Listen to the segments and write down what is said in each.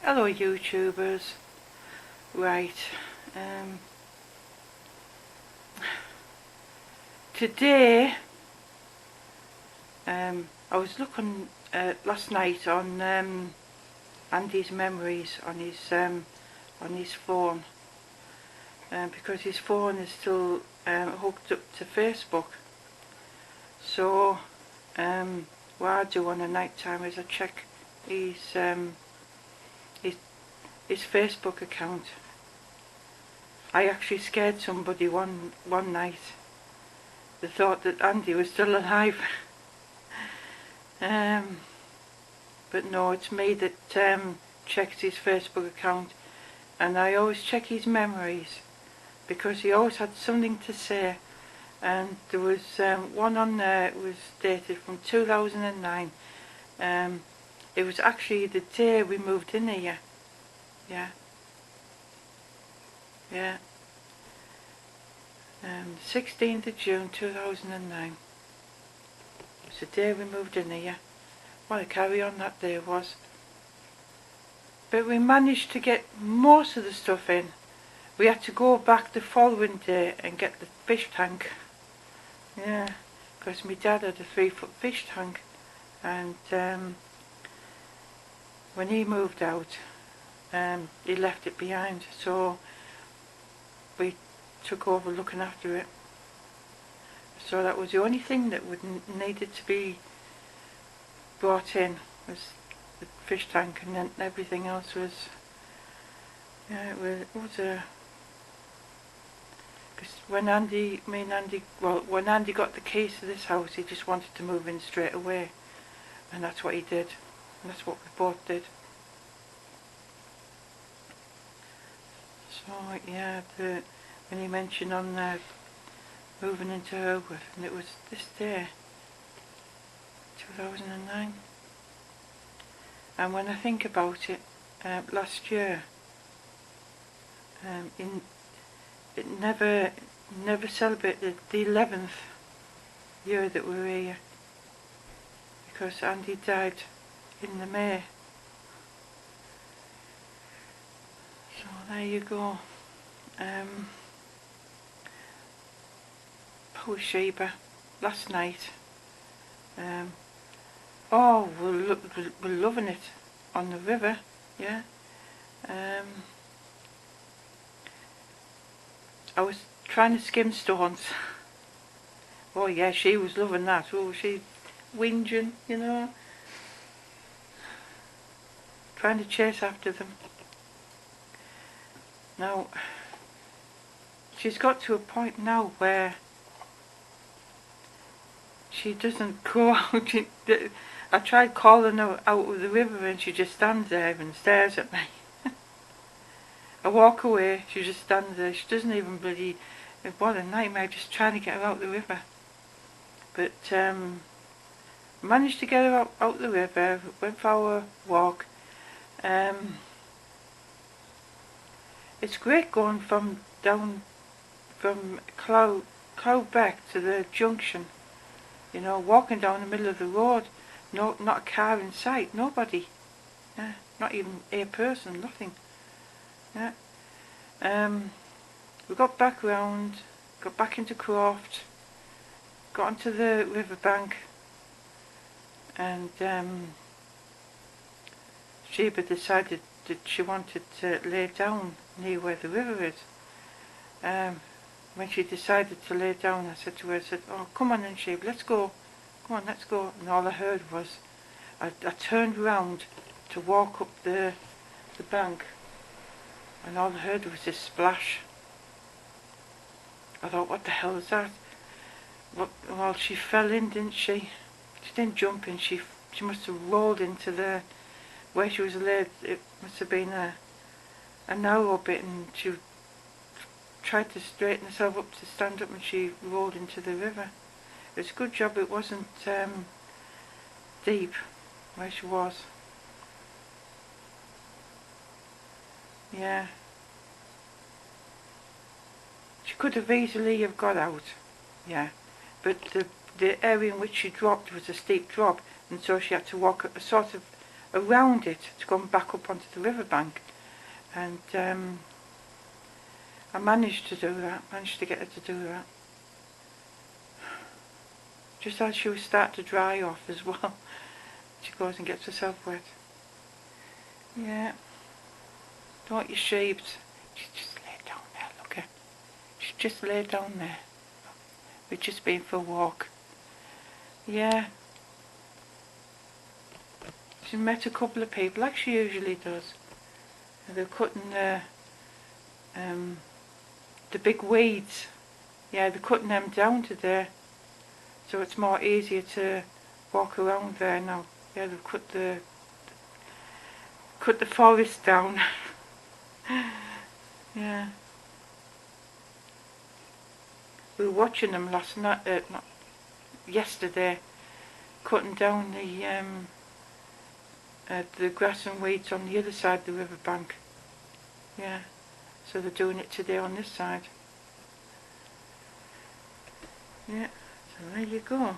Hello YouTubers. Right, today I was looking last night on Andy's memories on his phone, because his phone is still hooked up to Facebook. So what I do on a night time is I check his Facebook account. I actually scared somebody one night. They thought that Andy was still alive. But no, it's me that checks his Facebook account, and I always check his memories because he always had something to say. And there was one on there. It was dated from 2009. It was actually the day we moved in here. Yeah. 16th of June 2009. It was the day we moved in here. What a carry on that day was. But we managed to get most of the stuff in. We had to go back the following day and get the fish tank. Yeah, because my dad had a 3-foot fish tank, and when he moved out, he left it behind, so we took over looking after it. So that was the only thing that needed to be brought in, was the fish tank, and then everything else was, yeah, it was a, because when Andy got the keys to this house, he just wanted to move in straight away, and that's what he did, and that's what we both did. So yeah, when he mentioned on moving into Herworth, and it was this day, 2009. And when I think about it, last year, it never celebrated the 11th year that we were here, because Andy died in the May. So there you go. Poor Sheba, last night. Oh, we're loving it on the river, yeah. I was trying to skim stones. Oh yeah, she was loving that. Oh, she whinging, you know, trying to chase after them. Now, she's got to a point now where she doesn't go out. I tried calling her out of the river and she just stands there and stares at me. I walk away, she just stands there. She doesn't even bloody, what a nightmare, just trying to get her out the river. But managed to get her out the river, went for our walk. It's great going from Cloudbeck to the junction, you know, walking down the middle of the road. No, not a car in sight, nobody. Yeah, not even a person, nothing. Yeah. We got back round, got back into Croft, got onto the riverbank, and Sheba decided that she wanted to lay down near where the river is. When she decided to lay down, I said to her, I said, oh, come on then, Sheba, let's go. Come on, let's go. And all I heard was, I turned round to walk up the bank, and all I heard was this splash. I thought, what the hell is that? Well, she fell in, didn't she? She didn't jump in, she must have rolled into where she was laid. It must have been a narrow bit, and she tried to straighten herself up to stand up, and she rolled into the river. It's a good job it wasn't deep where she was. Yeah. She could have easily have got out, yeah. But the area in which she dropped was a steep drop, and so she had to walk a sort of around it to come back up onto the riverbank. And I managed to do that, managed to get her to do that. Just as she was starting to dry off as well, she goes and gets herself wet. Yeah. Don't you, Sheba? She's just laid down there, look at her. She's just laid down there. We've just been for a walk. Yeah. She met a couple of people, like she usually does. And they're cutting the big weeds. Yeah, they're cutting them down to there, so it's more easier to walk around there now. Yeah, they've cut the forest down. Yeah. We were watching them last night, not yesterday, cutting down the grass and weeds on the other side of the riverbank. Yeah, so they're doing it today on this side. Yeah, so there you go.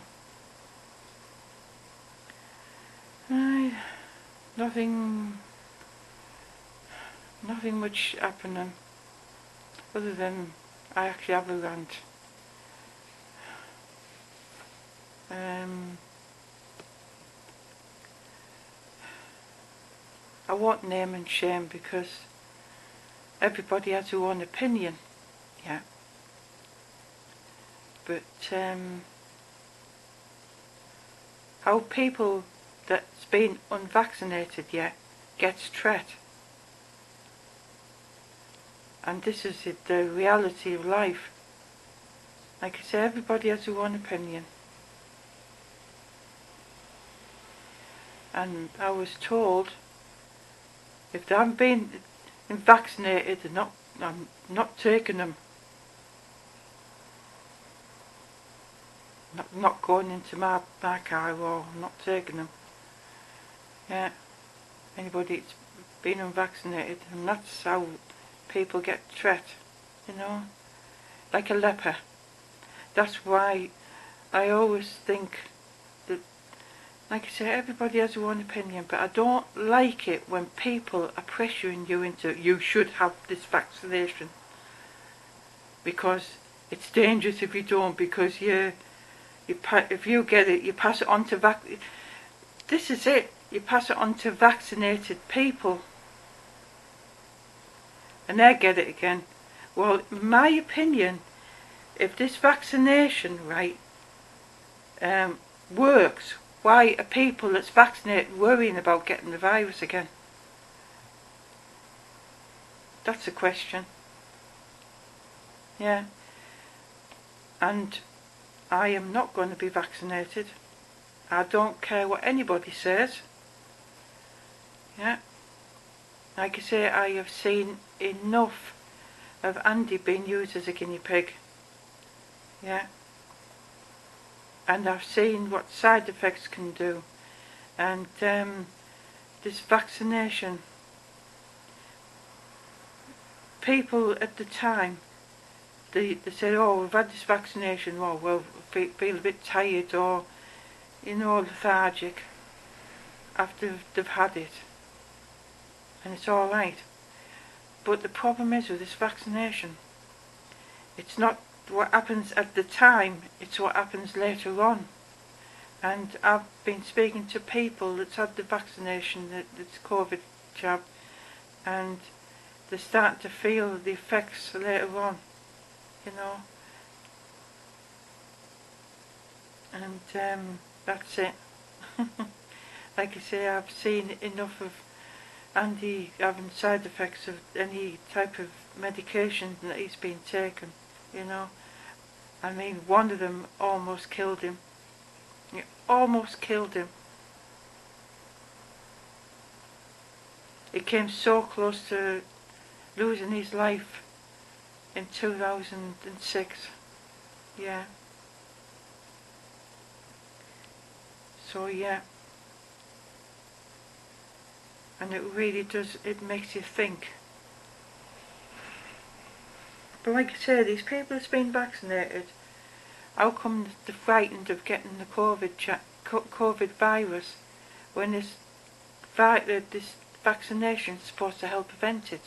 Nothing much happening, other than I actually have a rant. I won't name and shame because everybody has their own opinion, yeah. But how people that's been unvaccinated yet gets treated, and this is the reality of life. Like I say, everybody has their own opinion. And I was told if they haven't been vaccinated, I'm not taking them. Not going into my car, or I'm not taking them. Yeah, anybody that's been unvaccinated, and that's how people get treated, you know, like a leper. That's why I always think that, like I say, everybody has their own opinion, but I don't like it when people are pressuring you into, you should have this vaccination, because it's dangerous if you don't, because if you get it, you pass it on to this is it, you pass it on to vaccinated people, and they get it again. Well, in my opinion, if this vaccination, right, works, why are people that's vaccinated worrying about getting the virus again? That's a question. Yeah. And I am not going to be vaccinated. I don't care what anybody says. Yeah. Like I say, I have seen enough of Andy being used as a guinea pig. Yeah. And I've seen what side effects can do. And this vaccination, people at the time, they said, oh, we've had this vaccination, oh, well, feel a bit tired, or, you know, lethargic after they've had it. And it's alright. But the problem is with this vaccination, it's not what happens at the time, it's what happens later on. And I've been speaking to people that's had the vaccination, that's COVID jab, and they're starting to feel the effects later on, you know. And that's it. Like I say, I've seen enough of Andy having side effects of any type of medication that he's been taken, you know. I mean, one of them almost killed him. It almost killed him. He came so close to losing his life in 2006. Yeah. So yeah. And it really does, it makes you think. But like I say, these people that's been vaccinated, how come they're frightened of getting the COVID virus when there's this vaccination is supposed to help prevent it?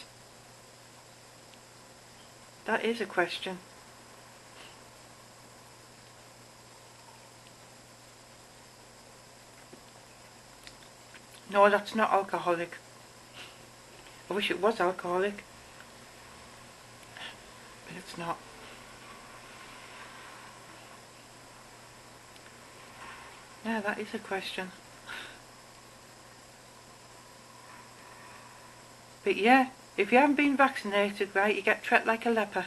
That is a question. No, that's not alcoholic. I wish it was alcoholic, but it's not. Yeah, that is a question. But yeah, if you haven't been vaccinated, right, you get treated like a leper.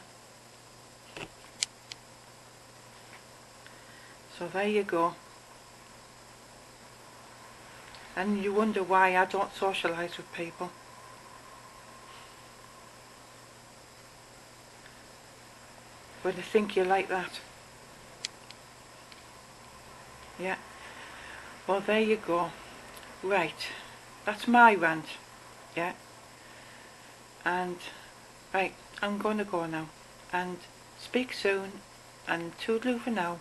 So there you go. And you wonder why I don't socialise with people. When they think you're like that. Yeah. Well, there you go. Right. That's my rant. Yeah. And, right, I'm going to go now. And speak soon. And toodaloo for now.